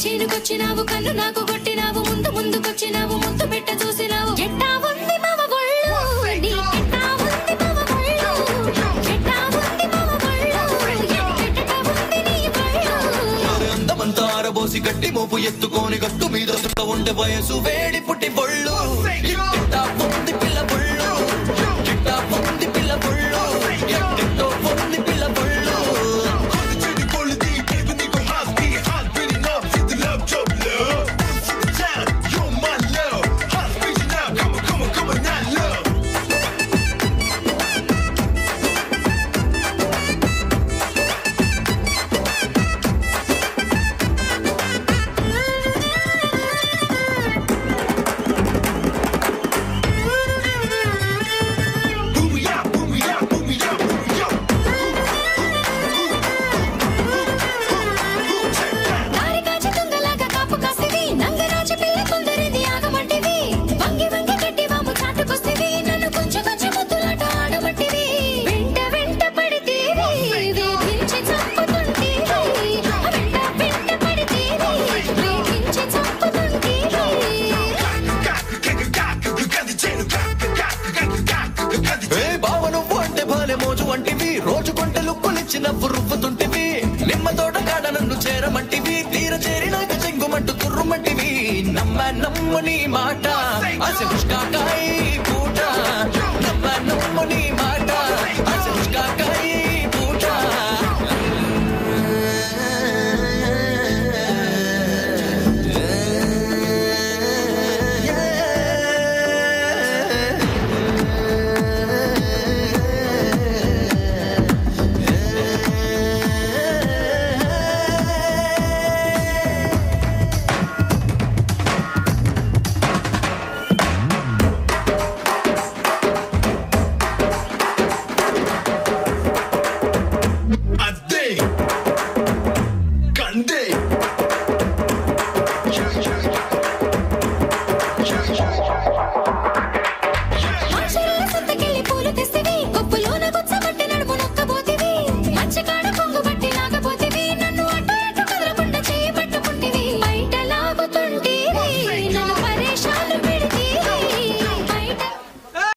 చేనుకొచ్చినావు కన్ను నాకు కొట్టినావు ముందు ముందుకొచ్చినావు ముద్దు పెట్ట చూసినావు ఎట్టా ఉంది మావ గొళ్ళు నీ ఎట్టా ఉంది మావ గొళ్ళు ఎట్టా ఉంది మావ గొళ్ళు ఎట్టా ఉంది నీ గొళ్ళు అందమంతా ఆరబోసి గట్టి మోపు ఎత్తుకొని గట్టు మీద ఉండే వయసు వేడి పుట్టి బొళ్ళు ఎట్టా ఉంది పిల్ల బొళ్ళు ఎట్టా ఉంది పిల్ల బొళ్ళు ఎట్టో ఉంది పిల్ల బొళ్ళు రోజు కొంట లుక్కులిచ్చినవ్వు రువ్వుతుంటివి నిమ్మ తోట కాడ నన్ను చేరమంటివి తీర చేరినాక చెంగుమంటూ తుర్రుమంటివి నమ్మ నీ మాట అసలు